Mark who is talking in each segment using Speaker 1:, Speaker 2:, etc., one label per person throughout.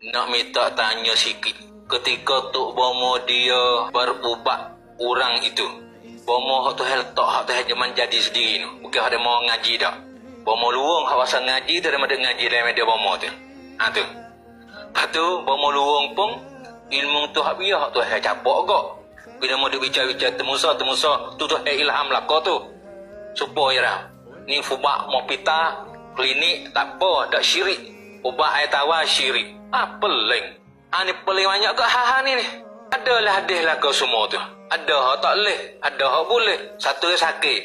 Speaker 1: Nak minta tanya sikit. Ketika Tok Bomo dia berubat orang itu, Bomo hak tu heltok hak tu zaman jadi sendiri tu. Bukan ada mau ngaji dak. Bomo luang hak pasal ngaji tu daripada ngaji dalam media Bomo tu. Ha tu. Lepas tu Bomo luang pun ilmu tu hak biar hak tu capok gak. Bila mau dia bicara-bicara temusa tu ilham lah kau tu. Supaya dah. Ni fubak mau pita klinik tak apa dak syirik. Ubat air tawar syirik. Peling. Ni paling banyak ke hal ni ni. Adalah hadis lah kau semua tu. Ada hak tak boleh, ada hak boleh. Satu yang sakit.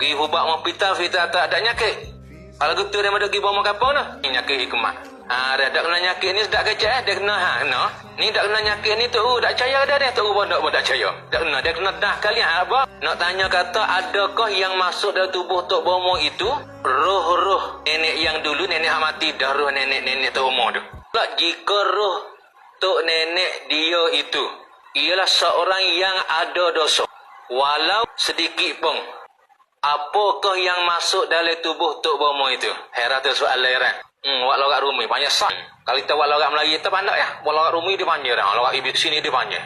Speaker 1: Pergi ubat mau pita tak ada nyakit. Kalau gitu dia ada pergi bawa kapal dah. Ni nyakit hikmah. Dia tak kena nyakit ni sedak kecek dia kena no. Ni tak kena nyakit ni tu tak percaya dah dia. Tu pun tak percaya. Tak kena dia kena dah kali apa? Nak tanya kata adakah yang masuk dalam tubuh Tok Bomo itu roh-roh nenek yang dulu nenek mati dah roh nenek-nenek Tok Bomo tu. Jika roh Tok nenek dia itu ialah seorang yang ada dosa walau sedikit pun, apakah yang masuk dalam tubuh Tok Bomo itu? Heran tu soalan heran. Wak lorak rumi banyak sak. Kalau kita wak lorak Melayu kita pandai ya. Wak lorak rumi dia panjang dah. Lorak ibu sini dia panjang.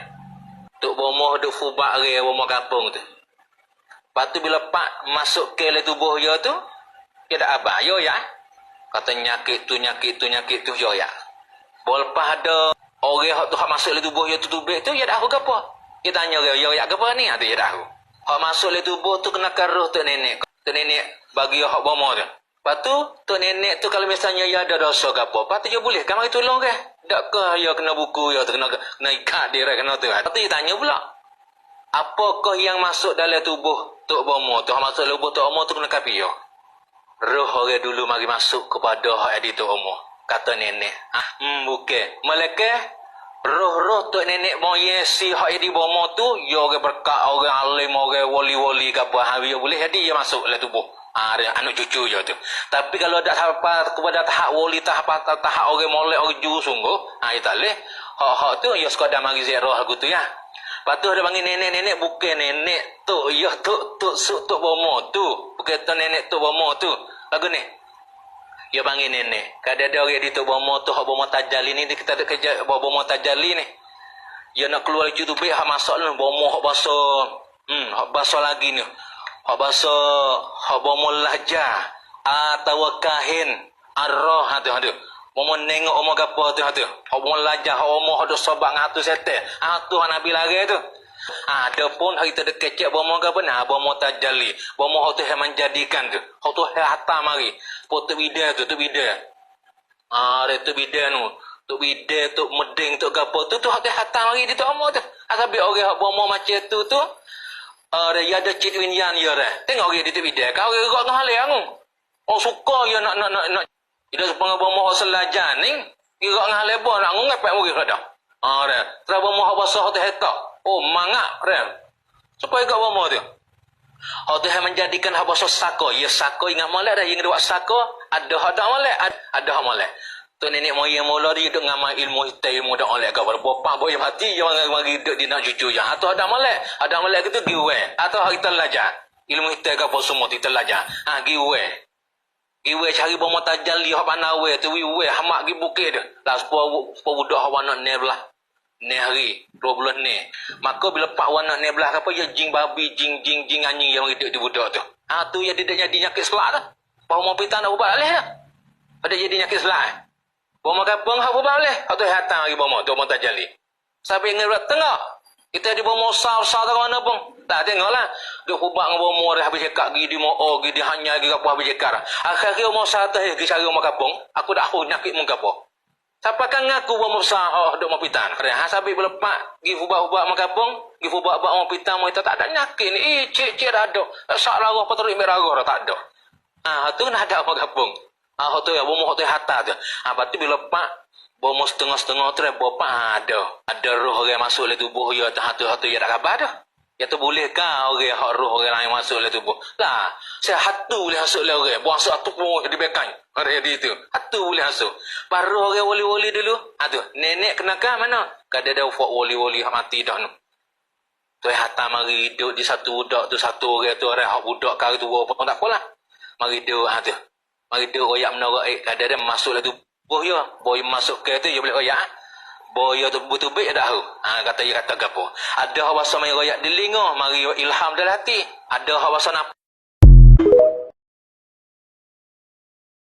Speaker 1: Tok Bomo duk fubak re Bomo kampung tu. Lepas tu bila pak masuk ke dalam tubuh dia tu, dia dak abah yo ya. Kata nyakit tu yo ya. Lepas ada orang hak tu hak masuk dalam tubuh dia tu tubik tu, dia dak tahu ke apa. Dia tanya dia, yo ya ke apa ni? Tu dia dak tahu. Hak masuk dalam tubuh tu kena roh tok nenek. Tok nenek bagi hak Bomo tu. Lepas tu, tok nenek tu kalau misalnya dia ada dosa ke apa, lepas tu dia boleh kan mari tolong ke? Tak ke dia kena buku dia tu, kena ikat dia kena tu. Lepas tu dia tanya pula, apakah yang masuk dalam tubuh Tok Bomo tu? Masuk dalam tubuh Tok Bomo tu kena kapi dia. Roh orang dulu mari masuk kepada hak di Tok Bomo. Kata nenek. Bukan. Malaikat roh-roh tok nenek moyang si hak di Bomo tu, dia orang berkat, orang alim, orang wali-wali ke apa, hari boleh jadi dia masuk dalam tubuh. Anak cucu je tu. Tapi kalau tak sampai kepada tahap wali, tahap orang molek, orang juru sungguh, dia tak boleh. Hak tu dia sekadar mari ziarah aku tu ya. Lepas tu dia panggil nenek-nenek, bukan nenek tu, ya Tok Bomo tu, bukan tu nenek Tok Bomo tu. Lagu ni. Dia panggil nenek. Kadang ada orang di Tok Bomo tu, hak Bomo Tajali ni, kita ada kerja Bomo Tajali ni. Dia nak keluar cucu tu, hak masuk ni, Bomo hak bahasa lagi ni. Hak bahasa hak Bomo lahjah atau kahin arroh tu. Bomo nengok omong apa tu. Hak Bomo lahjah, hak Bomo ada sobak ngatu setel. Tu Nabi lagi tu. Ada pun hari tu dekecek Bomo ke benar Bomo Tajali. Bomo hak tu yang menjadikan tu. Hak tu hatta mari. Potu bida tu bida. Tu bida tu. Tu bida tu meding tu gapo tu hak tu hatta mari di tu Bomo tu. Asabi orang hak Bomo macam tu. Dia ada cit winyan dia dah. Tengok dia di bidang. Kau orang gerak ngale aku. Suka dia nak. Dia sepengah Bomo selajan ni. Dia gerak ngale apa nak ngepek murid dah. Dah. Terus Bomo hak basah tu hetak. Mangak dah. Supaya gerak Bomo tu. Hak tu menjadikan hak basah sako. Ya sako ingat molek dah yang dua sako, ada hak dak molek, ada hak molek. Tu nenek moyang mula dia duk ngamal ilmu hitam, ilmu dak molek kau bapak boy mati dia mari duk di nak cucu je. Tu ada molek gitu giwe. Atau kita belajar ilmu hitam kau semua kita belajar. Giwe. Giwe cari Bomo Tajali hak panawe tu wiwe hamak gi bukit dah. Lah sepuluh budak hak warna ne belah. Ne hari 20 ne. Maka bila pak warna ne belah apa ya jing babi jing anjing yang hidup di budak tu. Tu ya dia jadi nyakit selak dah. Pak mau pita nak ubat alih dah. Ada jadi nyakit selak. Bomo kampung hak ubah boleh. Hak tu hatang lagi Bomo Tajali. Sampai ngerat tengok. Kita di Bomo sar-sar ke mana pun. Tak tengoklah. Dia ubah dengan Bomo dah habis cakap gi di Mo'o, gi di hanya gi apa habis cakap. Akhirnya Bomo sar teh gi cari Bomo kampung. Aku dah tahu nyakit mun gapo. Siapa kan ngaku Bomo sar dok mau pitan. Sampai belepak gi ubah-ubah Bomo kampung, gi ubah-ubah Bomo pitan mau tak ada nyakit ni. Cik ada. Sak larah patrik merah tak ada. Tu nak ada Bomo kampung. Hak tu ya Bomo hak tu hatta tu. Lepas tu bila pak Bomo setengah-setengah tu bapak ada roh orang masuk dalam tubuh dia tu ya tak khabar dah. Ya tu boleh kah orang hak roh orang lain masuk dalam tubuh. Lah, saya hatu boleh masuk dalam orang. Buang satu pun di belakang. Ada di itu. Hatu boleh masuk. Baru orang wali-wali dulu. Tu nenek kenakah mana? Kada ada ufak wali-wali hak mati dah tu. Tu hatta mari duduk di satu budak tu satu orang tu orang hak budak kau tu pun tak apalah. Mari duduk tu. Mari duduk royak menara kadang-kadang masuk dalam tubuh Boy masuk ke tu dia boleh royak. Boy tu betul baik dah. Kata dia kata gapo. Ada hawasa mai royak di linga, mari ilham dalam hati. Ada hawasa